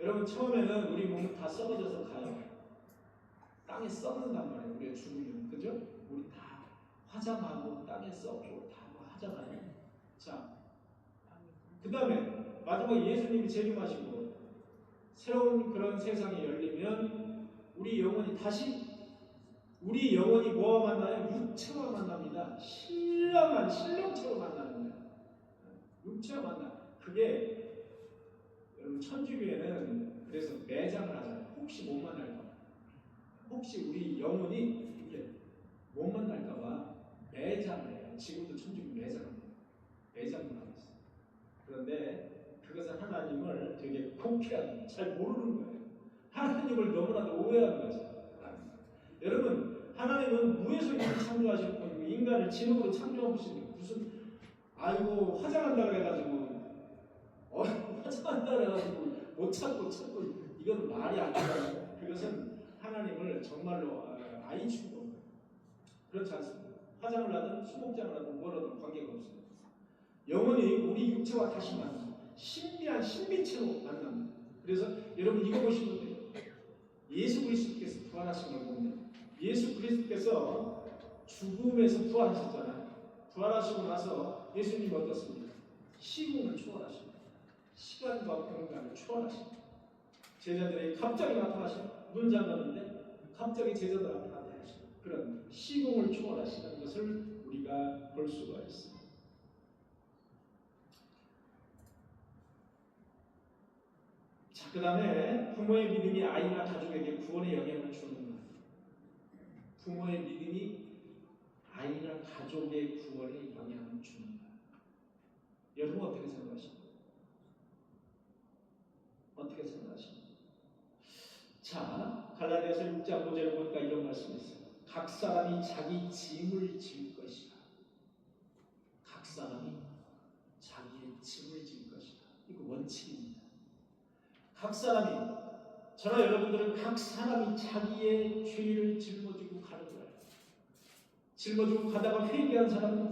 여러분 처음에는 우리 몸은 다 썩어져서 가요. 땅에 썩는단 말이에요. 우리가 죽으면, 그죠? 우리 다 화장하고 땅에 썩고 다 하잖아요. 자, 그 다음에 마지막에 예수님이 재림하시고 새로운 그런 세상이 열리면 우리 영혼이 뭐와 만나요? 육체와 만납니다. 신령한 신령체로 만나는 거예요. 육체와 만나. 그게 여러분 천주교회는 그래서 매장을 하잖아요. 혹시 못 만날까 봐. 혹시 우리 영혼이 이렇게 못 만날까 봐 매장을 해요. 지금도 천주교 매장을 해요. 매장을 하고 있어요. 그런데 그것은 하나님을 되게 곡해하는, 잘 모르는 거예요. 하나님을 너무나도 오해하는 거죠. 여러분, 하나님은 무에서 인을 창조하실 분이고 인간을 진흙으로 창조하신 무슨 화장한다 그래가지고 화장한다 그래가지고 못 찾고 이건 말이 안 돼요. 그것은 하나님을 정말로 아이 취급한 거예요. 그렇지 않습니다. 화장을 하든 수목장을 하든 뭐라든 관계가 없습니다. 영혼이 우리 육체와 다시 만납니다. 신비한 신비체로 만납니다. 그래서 여러분 이거 보시면 돼요. 예수 그리스도께서 부활하신 걸 보면 예수 그리스도께서 죽음에서 부활하셨잖아요. 부활하시고 나서 예수님이 어떻습니까? 시공을 초월하십니다. 시간과 공간을 초월하십니다. 제자들에게 갑자기 나타나십니다. 눈 잠갔는데 갑자기 제자들 앞에 나타나십니다. 그런 시공을 초월하시는 것을 우리가 볼 수가 있습니다. 자, 그 다음에 부모의 믿음이 아이나 가족에게 구원의 영향을 주는 것. 부모의 믿음이 아이나 가족의 구원에 영향을 주는 것. 여러분 어떻게 생각하십니까? 어떻게 생각하십니까? 자, 갈라디아서 6장 5절을 보니까 이런 말씀이 있어요. 각 사람이 자기 짐을 질 것이다. 각 사람이 자기의 짐을 질 것이다. 이거 원칙입니다. 각 사람이, 저나 여러분들은 각 사람이 자기의 죄를 짊어지고 가는 거예요. 짊어지고 가다가 회개한 사람은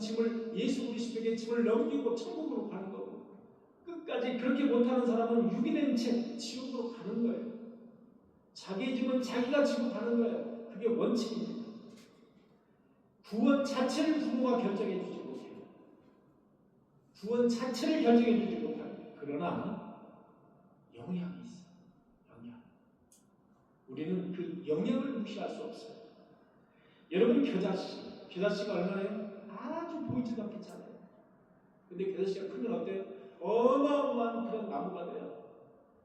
예수 그리스도에게 짐을 넘기고 천국으로 가는 거고, 끝까지 그렇게 못하는 사람은 유기된 채 지옥으로 가는 거예요. 자기의 짐은 자기가 지고 가는 거예요. 그게 원칙입니다. 구원 자체를 부모가 결정해 주지 못해요. 구원 자체를 결정해 주지 못해요. 그러나 영향이 있어요. 영향. 우리는 그 영향을 무시할 수 없어요. 겨자씨가 얼마나요? 아주 보이지도 않겠잖아요. 근데 겨자씨가 크면 어때요? 어마어마한 그런 나무가 돼요.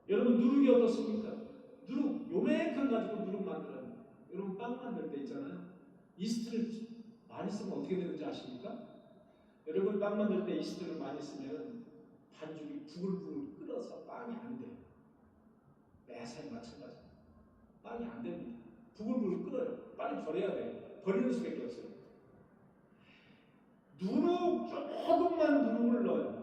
여러분 누룩이 어떻습니까? 누룩 요만큼 가지고 누룩 만들어요. 여러분 빵 만들 때 있잖아요. 이스트를 많이 쓰면 어떻게 되는지 아십니까? 여러분 빵 만들 때 이스트를 많이 쓰면 반죽이 부글부글 끓어서 빵이 안 돼요. 매사에 마찬가지. 빵이 안 됩니다. 부글부글 끓어요. 빨리 버려야 돼요. 버리는 수밖에 없어요. 조금만 누룩을 넣어요.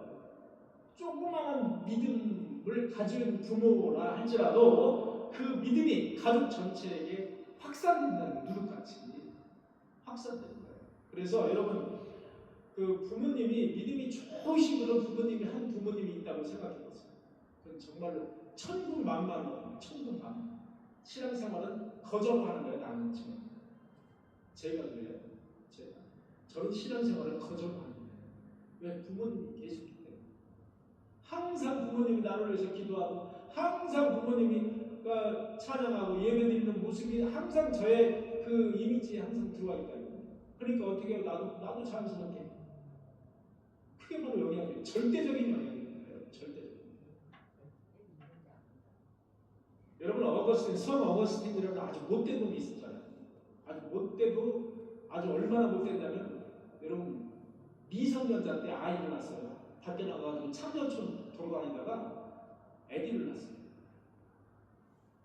조그마한 믿음을 가진 부모라 할지라도 그 믿음이 가족 전체에게 확산된다는 누룩같이 확산되는 거예요. 그래서 여러분 그 부모님이 믿음이 좋으신 그런 부모님이 한 부모님이 있다고 생각해 보세요. 그건 정말로 천군만마입니다. 천군만마. 신앙생활은 거절하는 거예요. 나는 지금 제가 그래요. 저는 신앙생활을 거절하는 거예요. 왜? 부모님이 계시기 때문에. 항상 부모님이 나를 위해서 기도하고 항상 부모님이 찬양하고 예배드리는 모습이 항상 저의 그 이미지에 항상 들어와 있다고요. 그러니까 어떻게 해요? 나도 자연스럽게. 그게 바로 영향이에요. 절대적인 영향입니다. 절대적인. 여러분 성 어거스틴이라는 아주 못된 놈이 있었잖아요. 아주 얼마나 못됐냐면 여러분 미성년자 때 아이를 낳았어요. 밖에 나가가지고 참여촌 돌아다니다가 아기를 낳았어요.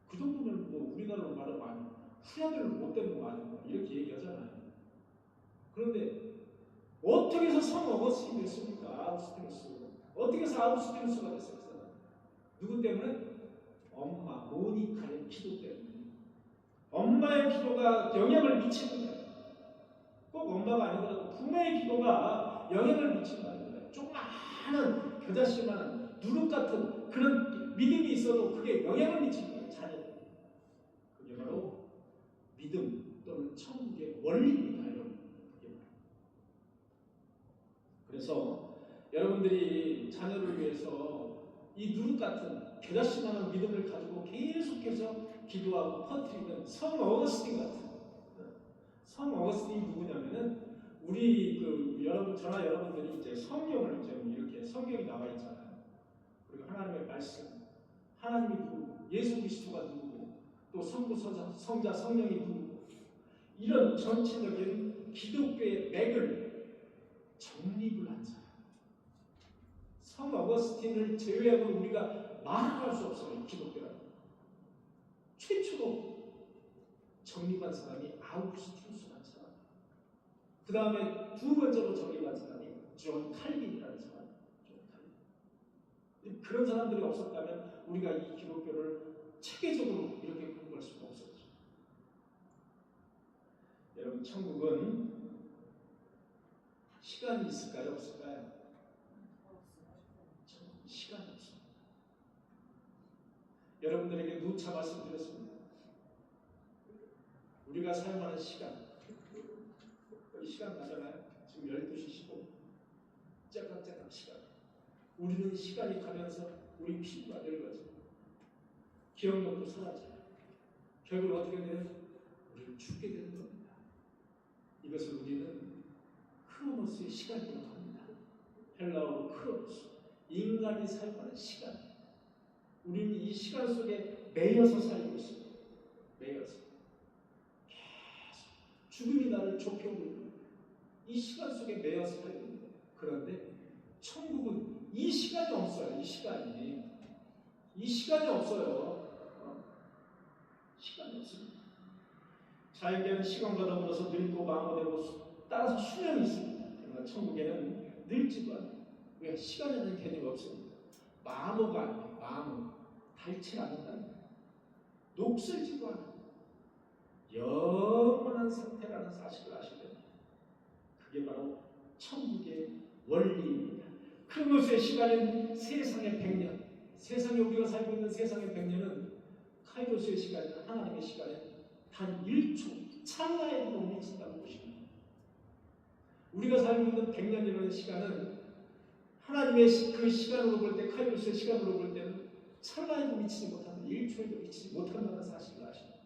그 정도면 뭐 우리나라로 말하면 후야들 못된 거 아니야 이렇게 얘기하잖아요. 그런데 어떻게 해서 성 어거스틴이 됐습니까? 아우구스티누스. 어떻게 해서 아우구스티누스가 됐어요? 누구 때문에? 엄마 모니카의 기도 때문에. 엄마의 기도가 영향을 미치는 거예요. 꼭 엄마가 아니더라도 부모의 기도가 영향을 미친다는 거예요. 조그마한 겨자씨만한 누룩 같은 그런 믿음이 있어도 그게 영향을 미치는 거예요. 자녀들. 그게 바로 믿음 또는 천국의 원리입니다. 여러분. 그래서 여러분들이 자녀를 위해서 이 누룩 같은 겨자씨만한 믿음을 가지고 계속해서 기도하고 퍼뜨리는 성 어거스틴 같은 성 어거스틴이 누구냐면은 우리 저나 여러분들이 이제 성경을 이제 이렇게 성경이 나와 있잖아요. 그리고 하나님의 말씀, 하나님이 누구고, 예수 그리스도가 누구고, 또 성부, 성자, 성령이 누구고, 이런 전체적인 기독교의 맥을 정립을 한 사람. 성 어거스틴을 제외하고는 우리가 말할 수 없어요. 기독교라는. 최초로 정립한 사람이 아우구스티누스라는 사람. 그 다음에 두 번째로 정립한 사람이 존 칼빈이라는 사람. 그런 사람들이 없었다면 우리가 이 기독교를 체계적으로 이렇게 공부할 수가 없었죠. 여러분 천국은 시간이 있을까요? 없을까요? 시간이 없습니다. 여러분들에게 누차 말씀드렸습니다. 우리가 사용하는 시간, 시간 가잖아요. 지금 12시 15분. 째깍째깍 시간. 우리는 시간이 가면서 우리 피부가 늙어져. 기억력도 사라져요. 결국 어떻게 돼요? 우리는 죽게 되는 겁니다. 이것을 우리는 크로노스의 시간이라고 합니다. 헬라어로 크로노스. 인간이 사용하는 시간. 우리는 이 시간 속에 매여서 살고 있습니다. 매여서. 계속 죽음이 나를 좁혀오고 있는 이 시간 속에 매여서 살고 있는 거예요. 그런데 천국은 이 시간이 없어요. 이 시간이 없어요. 시간이 없습니다. 자에게는 시간과 더불어서 늙고 마모되고 따라서 수명이 있습니다. 그러나 천국에는 늙지도 않아요. 왜? 시간이라는 개념이 없습니다. 마모가 아니에요. 마모. 닳지 않는다는 거예요. 녹슬지도 않아요. 영원한 상태라는 사실을 아셔야 됩니다. 그게 바로 천국의 원리입니다. 크로노스의 시간은 세상의 100년. 세상에 우리가 살고 있는 세상의 100년은 카이로스의 시간은 하나님의 시간에 단 1초 찰나에 못 미친다고 보십니다. 우리가 살고 있는 100년이라는 시간은 하나님의 그 시간으로 볼 때, 카이로스의 시간으로 볼 때는 찰나에도 미치지 못한다. 1초에도 미치지 못한다는 사실을 아십니다.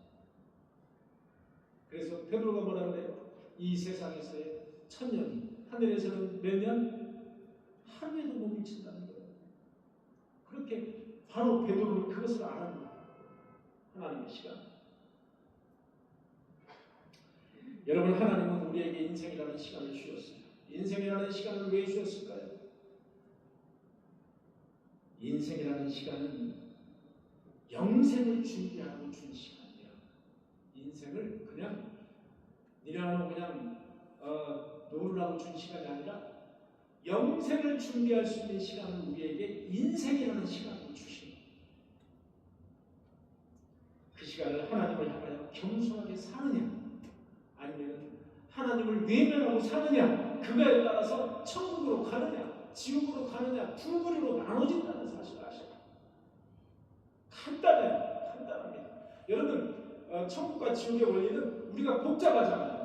그래서 베드로가 뭐라 그래요? 이 세상에서의 1000년, 하늘에서는 몇 년? 하루에도 못 미친다는 거예요. 그렇게 바로 베드로는 그것을 알았는데 하나님의 시간. 여러분, 하나님은 우리에게 인생이라는 시간을 주셨어요. 인생이라는 시간을 왜 주셨을까요? 인생이라는 시간은 영생을 준비하고 준 시간이에요. 인생을 그냥 니라고 그냥 놀라고 준 시간이 아니라 영생을 준비할 수 있는 시간을 우리에게 인생이라는 시간을 주신 거예요. 그 시간을 하나님을 향하여 겸손하게 사느냐 아니면 하나님을 외면하고 사느냐, 그거에 따라서 천국으로 가느냐 지옥으로 가느냐 두 부류로 나눠진다는 사실을 아셔요. 간단합니다. 여러분, 천국과 지옥의 원리는 우리가 복잡하잖아요.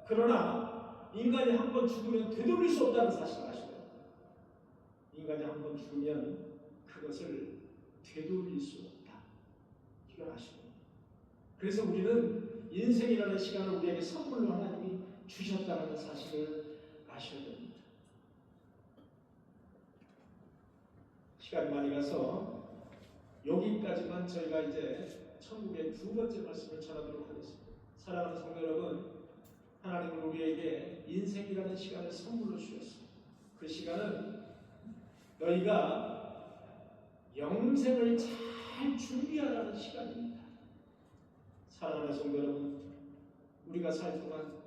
그러나 인간이 한 번 죽으면 되돌릴 수 없다는 사실을 아셔요. 인간이 한 번 죽으면 그것을 되돌릴 수 없다. 이걸 아시고, 그래서 우리는 인생이라는 시간을 우리에게 선물로 하나님이 주셨다는 사실을 아셔야 됩니다. 시간이 많이 가서 여기까지만 저희가 이제 천국의 두 번째 말씀을 전하도록 하겠습니다. 사랑하는 성도 여러분, 하나님은 우리에게 인생이라는 시간을 선물로 주셨습니다. 그 시간은 너희가 영생을 잘 준비하라는 시간입니다. 사랑하는 성도 여러분, 우리가 살 동안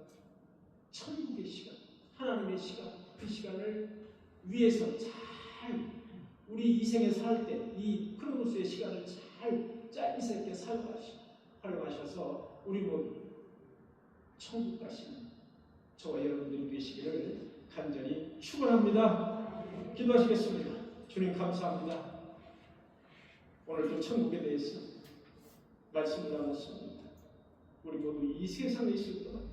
천국의 시간, 하나님의 시간, 그 시간을 위해서 잘 우리 이 생에 살 때 이 크로노스의 시간을 잘 짜임새 있게 활용하셔서 우리 모두 천국 가시는 저와 여러분들이 되시기를 간절히 축원합니다. 기도하시겠습니다. 주님 감사합니다. 오늘도 천국에 대해서 말씀을 나눴습니다. 우리 모두 이 세상에 있을 동안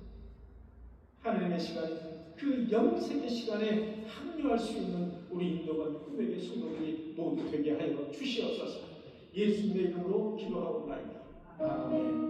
하나님의 시간인 그 영생의 시간에 합류할 수 있는 우리 인도관 꿈에게 성도들이 모두 되게 하여 주시옵소서. 예수님의 이름으로 기도하옵나이다. 아멘.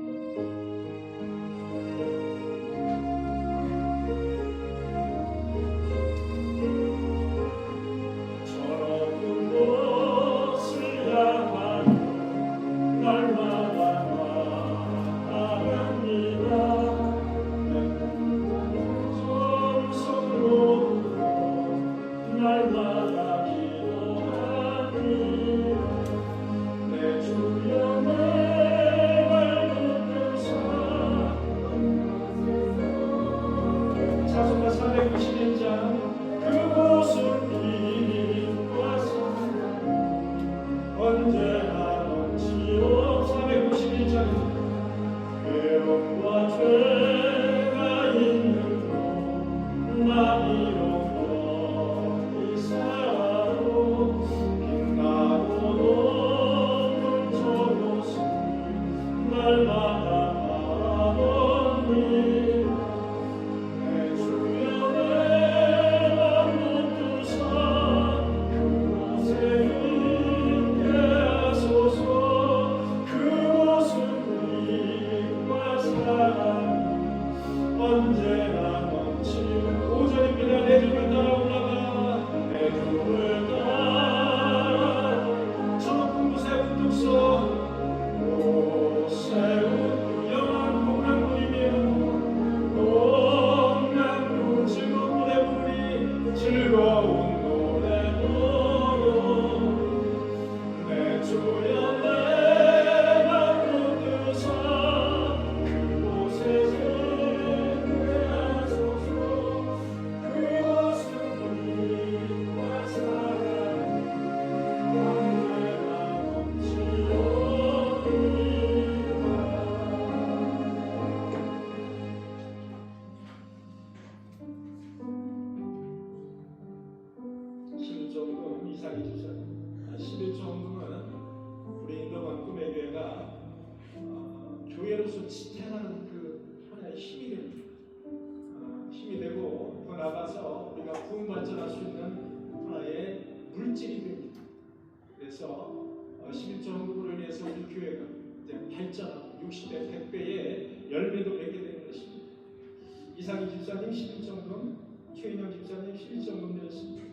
이상희 집사님 11조금, 최인영 집사님 11조금 드렸습니다.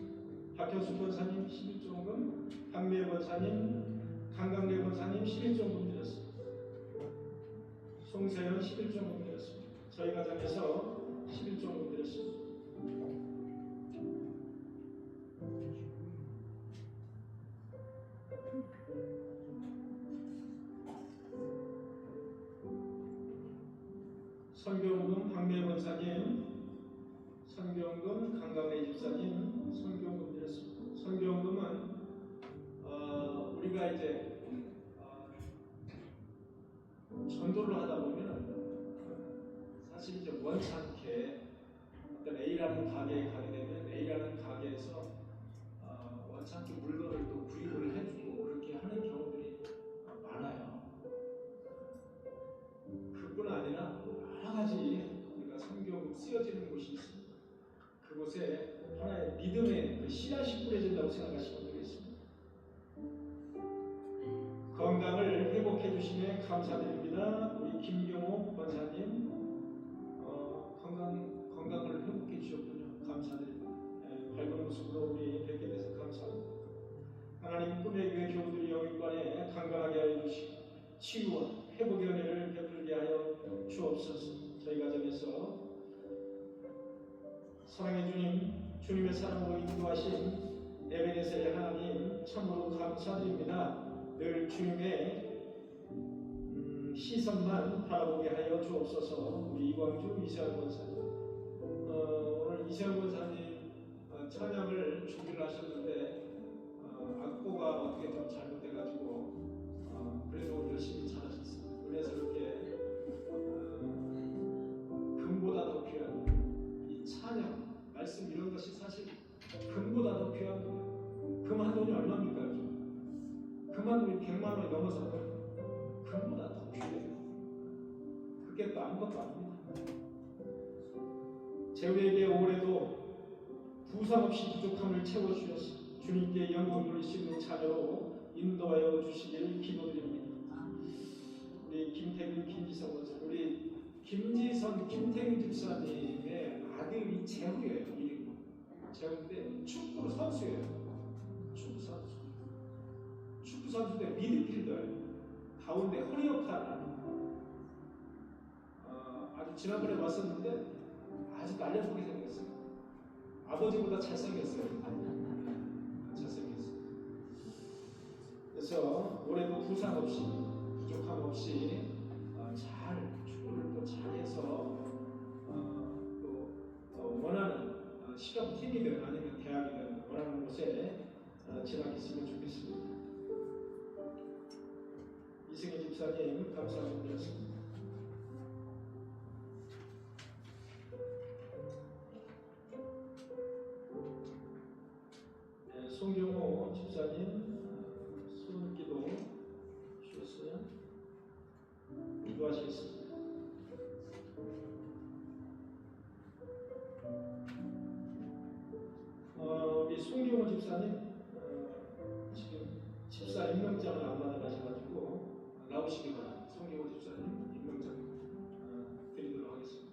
박효수 권사님 11조금, 박미애 권사님, 강강래 권사님 11조금 드렸습니다. 송세현 11조금 드렸습니다. 저희 가정에서 11조금 드렸습니다. 선교금 박미애 권사님, 선교금 강강래 집사님 선교금 드렸습니다. 선교금은 우리가 이제 전도를 하다 보면 사실 이제 원찮게 어떤 A라는 가게에 가게 되면 A라는 가게에서 원찮게 물건을 또 구입을 해주고 그렇게 하는 경우들이 많아요. 그뿐 아니라 여러 가지 우리가 선교금 쓰여지는 곳이 있습니다. 그곳에 하나의 믿음의 그 씨앗이 뿌려진다고 생각하시면 되겠습니다. 건강을 회복해 주심에 감사드립니다. 우리 김경호 권사님 건강을 회복해 주셨군요. 감사드립니다. 밝은 모습으로 우리 뵙게 돼서 감사합니다. 하나님 꿈의 교회 교우들이 영육간에 강건하게 하여 주시고 치유와 회복의 은혜를 베풀게 하여 주옵소서. 저희 가정에서 사랑의 주님, 주님의 사랑으로 인도하신 에베네셀의 하나님 참으로 감사드립니다. 늘 주님의 시선만 바라보게 하여 주옵소서. 우리 이광주 이세환 권사님, 오늘 이세환 권사님 찬양을 준비를 하셨는데 악보가 어떻게 좀 잘못돼가지고 그래도 열심히 잘하셨습니다. 은혜스럽게 금보다 더 귀한 이 찬양, 말씀 이런 것이 사실 금보다 더 귀한 거예요. 금 한 돈이 얼마입니까 요즘? 금 한 돈이 100만 원이 넘어서 금보다 더 귀해요. 그게 또 아무것도 아닙니다. 제 우리에게 올해도 부상 없이 부족함을 채워주셔서 주님께 영광 돌릴 수 있는 자녀로 인도하여 주시기를 기도드립니다. 우리 김태균, 김지성 권사, 우리 김지선, 김태균 집사님의 아들이 재우예요. 이름이 재우인데 축구 선수예요. 축구 선수. 축구 선수인데 미드필더예요. 가운데 허리 역할을 하는. 아주 지난번에 왔었는데 아주 날렵하게 생겼어요. 아버지보다 잘생겼어요. 잘생겼어요. 그래서 올해도 부상 없이 부족함 없이 잘 축구를 또 잘해서 또 원하는 실업팀이든 아니면 대학이든 원하는 곳에 진학했으면 좋겠습니다. 이승희 집사님 감사드렸습니다. 송경호 집사님 손기도 주셨어요. 기도하시겠습니다. 우리 송경호 집사님 지금 집사 임명장을 안 받아가셔가지고 나오시기 바랍니다. 송경호 집사님 임명장 드리도록 하겠습니다.